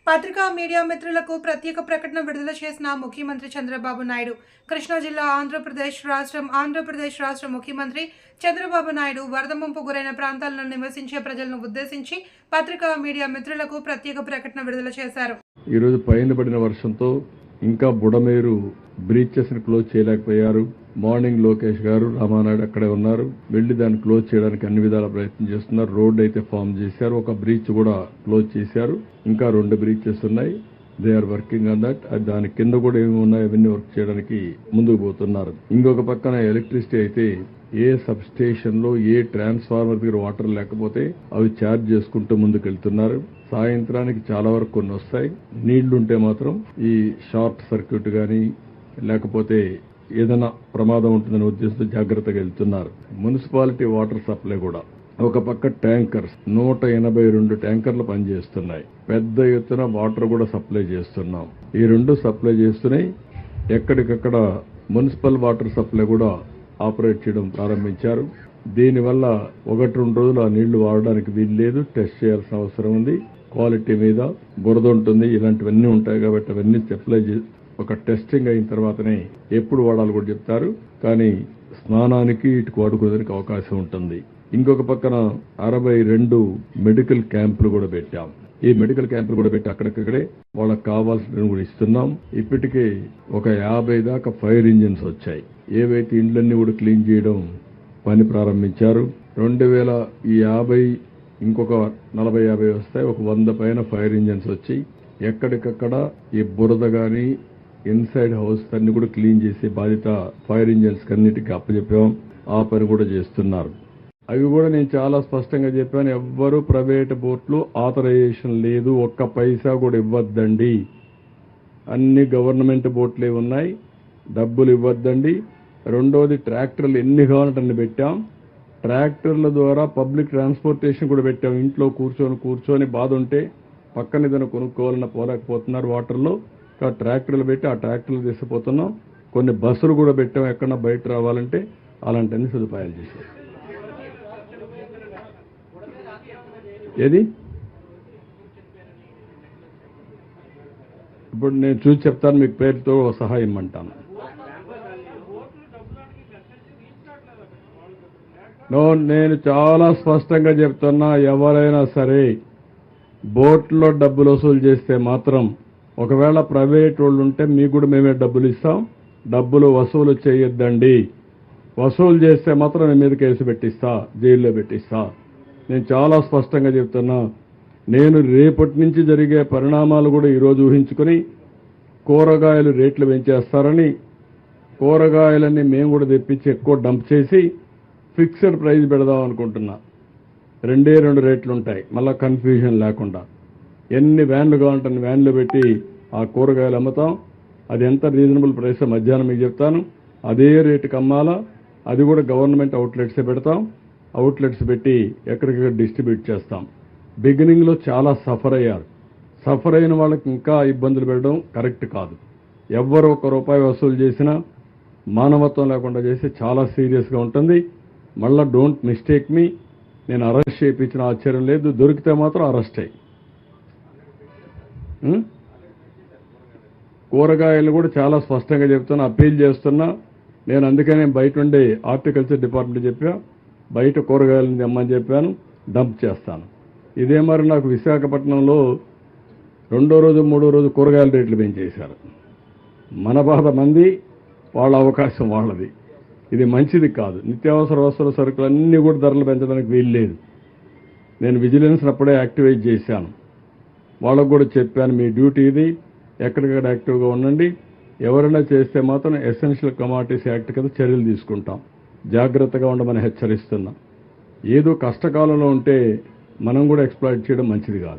పత్రికా మీడియా మిత్రులకు ప్రత్యేక ప్రకటన విడుదల చేసిన ముఖ్యమంత్రి చంద్రబాబు నాయుడు. కృష్ణా జిల్లా ఆంధ్రప్రదేశ్ రాష్ట్ర ముఖ్యమంత్రి చంద్రబాబు నాయుడు వరద ముంపు గురైన ప్రాంతాల్లో నివసించే ప్రజలను ఉద్దేశించి పత్రికా మీడియా మిత్రులకు ప్రత్యేక ప్రకటన విడుదల చేశారు. ఈ రోజు పైన పడిన వర్షంతో ఇంకా బుడమేరు బ్రీచెస్ ని క్లోజ్ చేయలేకపోయారు. మార్నింగ్ లోకేష్ గారు, రామానాయుడు అక్కడే ఉన్నారు. వెళ్లి దాన్ని క్లోజ్ చేయడానికి అన్ని విధాల ప్రయత్నం చేస్తున్నారు. రోడ్ అయితే ఫామ్ చేశారు. ఒక బ్రీచ్ కూడా క్లోజ్ చేశారు. ఇంకా 2 బ్రీచెస్ ఉన్నాయి. They are working on that. దాని కింద కూడా ఏమి ఉన్నాయి అవన్నీ వర్క్ చేయడానికి ముందుకు పోతున్నారు. ఇంకొక పక్కన ఎలక్ట్రిసిటీ అయితే ఏ సబ్ స్టేషన్ లో ఏ ట్రాన్స్ఫార్మర్ దగ్గర వాటర్ లేకపోతే అవి ఛార్జ్ చేసుకుంటూ ముందుకెళ్తున్నారు. సాయంత్రానికి చాలా వరకు కొన్ని వస్తాయి. నీళ్లుంటే మాత్రం ఈ షార్ట్ సర్క్యూట్ గానీ లేకపోతే ఏదైనా ప్రమాదం ఉంటుందనే ఉద్దేశంతో జాగ్రత్తగా వెళ్తున్నారు. మున్సిపాలిటీ వాటర్ సప్లై కూడా ఒక పక్క ట్యాంకర్స్ 182 ట్యాంకర్లు పనిచేస్తున్నాయి. పెద్ద ఎత్తున వాటర్ కూడా సప్లై చేస్తున్నాం. ఈ 2 సప్లై చేస్తున్నాయి. ఎక్కడికక్కడ మున్సిపల్ వాటర్ సప్లై కూడా ఆపరేట్ చేయడం ప్రారంభించారు. దీనివల్ల 1-2 రోజులు ఆ నీళ్లు వాడడానికి వీలు లేదు. టెస్ట్ చేయాల్సిన అవసరం ఉంది. క్వాలిటీ మీద బురద ఉంటుంది, ఇలాంటివన్నీ ఉంటాయి కాబట్టి అవన్నీ సప్లై ఒక టెస్టింగ్ అయిన తర్వాతనే ఎప్పుడు వాడాలి కూడా చెప్తారు. కానీ స్నానానికి ఇటుకు వాడుకోవడానికి అవకాశం ఉంటుంది. ఇంకొక పక్కన 62 మెడికల్ క్యాంపులు కూడా పెట్టాం. ఈ మెడికల్ క్యాంపులు కూడా పెట్టి అక్కడికక్కడే వాళ్ళకి కావాల్సినవి కూడా ఇస్తున్నాం. ఇప్పటికే ఒక 50 దాకా ఫైర్ ఇంజిన్స్ వచ్చాయి. ఏవైతే ఇండ్లన్నీ కూడా క్లీన్ చేయడం పని ప్రారంభించారు. 2050 ఇంకొక 40-50 వస్తాయి. ఒక 100 పైన ఫైర్ ఇంజిన్స్ వచ్చి ఎక్కడికక్కడ ఈ బురద గాని ఇన్సైడ్ హౌస్ అన్ని కూడా క్లీన్ చేసే బాధ్యత ఫైర్ ఇంజిన్స్ అన్నిటికీ అప్పచెప్పాం. ఆ పని కూడా చేస్తున్నారు. అవి కూడా నేను చాలా స్పష్టంగా చెప్పాను. ఎవ్వరూ ప్రైవేట్ బోట్లు ఆథరైజేషన్ లేదు, ఒక్క పైసా కూడా ఇవ్వద్దండి. అన్ని గవర్నమెంట్ బోట్లే ఉన్నాయి, డబ్బులు ఇవ్వద్దండి. రెండోది ట్రాక్టర్లు ఎన్ని కావాలంటే అన్ని పెట్టాం. ట్రాక్టర్ల ద్వారా పబ్లిక్ ట్రాన్స్పోర్టేషన్ కూడా పెట్టాం. ఇంట్లో కూర్చొని బాధ ఉంటే పక్కన ఏదైనా కొనుక్కోవాలన్నా పోలేకపోతున్నారు వాటర్లో. ట్రాక్టర్లు పెట్టి ఆ ట్రాక్టర్లు తీసుకుపోతున్నాం. కొన్ని బస్సులు కూడా పెట్టాం. ఎక్కడన్నా బయట రావాలంటే అలాంటి అన్ని సదుపాయాలు చేశాం. ఏది ఇప్పుడు నేను చూసి చెప్తాను, మీకు పేరుతో సహాయం అంటాను. నేను చాలా స్పష్టంగా చెప్తున్నా, ఎవరైనా సరే బోట్లో డబ్బులు వసూలు చేస్తే మాత్రం, ఒకవేళ ప్రైవేట్ వాళ్ళు ఉంటే మీకు కూడా మేమే డబ్బులు ఇస్తాం. డబ్బులు వసూలు చేయొద్దండి. వసూలు చేస్తే మాత్రం నేను మీద కేసు పెట్టిస్తా, జైల్లో పెట్టిస్తా. నేను చాలా స్పష్టంగా చెప్తున్నా. నేను రేపటి నుంచి జరిగే పరిణామాలు కూడా ఈరోజు ఊహించుకుని కూరగాయలు రేట్లు పెంచేస్తారని, కూరగాయలన్నీ మేము కూడా తెప్పించి ఎక్కువ డంప్ చేసి ఫిక్స్డ్ ప్రైస్ పెడదాం అనుకుంటున్నా. 2 రేట్లు ఉంటాయి, మళ్ళా కన్ఫ్యూజన్ లేకుండా. ఎన్ని వ్యాన్లు కావాలంటే అన్ని వ్యాన్లు పెట్టి ఆ కూరగాయలు అమ్ముతాం. అది ఎంత రీజనబుల్ ప్రైస్ మధ్యాహ్నం మీకు చెప్తాను. అదే రేటుకి అమ్మాలా. అది కూడా గవర్నమెంట్ అవుట్లెట్సే పెడతాం. అవుట్లెట్స్ పెట్టి ఎక్కడికక్కడ డిస్ట్రిబ్యూట్ చేస్తాం. బిగినింగ్లో చాలా సఫర్ అయ్యారు. సఫర్ అయిన వాళ్ళకి ఇంకా ఇబ్బందులు పెట్టడం కరెక్ట్ కాదు. ఎవ్వరు ₹1 వసూలు చేసినా మానవత్వం లేకుండా చేసి చాలా సీరియస్గా ఉంటుంది. మళ్ళా డోంట్ మిస్టేక్ మీ. నేను అరెస్ట్ చేయించిన ఆశ్చర్యం లేదు. దొరికితే మాత్రం అరెస్ట్ అయ్యి. కూరగాయలు కూడా చాలా స్పష్టంగా చెప్తున్నా, అప్పీల్ చేస్తున్నా. నేను అందుకనే బయట ఉండే హార్టికల్చర్ డిపార్ట్మెంట్ చెప్పా, బయట కూరగాయలను తెమ్మని చెప్పాను, డంప్ చేస్తాను. ఇదే మరి నాకు విశాఖపట్నంలో 2వ రోజు 3వ రోజు కూరగాయల రేట్లు పెంచేశారు. మన బాధ మంది, వాళ్ళ అవకాశం వాళ్ళది. ఇది మంచిది కాదు. నిత్యావసర వస్తువుల సరుకులు అన్నీ కూడా ధరలు పెంచడానికి వీలు లేదు. నేను విజిలెన్స్ అప్పుడే యాక్టివేట్ చేశాను. వాళ్ళకు కూడా చెప్పాను, మీ డ్యూటీ ఇది, ఎక్కడికక్కడ యాక్టివ్గా ఉండండి. ఎవరైనా చేస్తే మాత్రం ఎసెన్షియల్ కమాడిటీస్ యాక్ట్ కింద చర్యలు తీసుకుంటాం. జాగ్రత్తగా ఉండమని హెచ్చరిస్తున్నాం. ఏదో కష్టకాలంలో ఉంటే మనం కూడా ఎక్స్‌ప్లాయిట్ చేయడం మంచిది కాదు.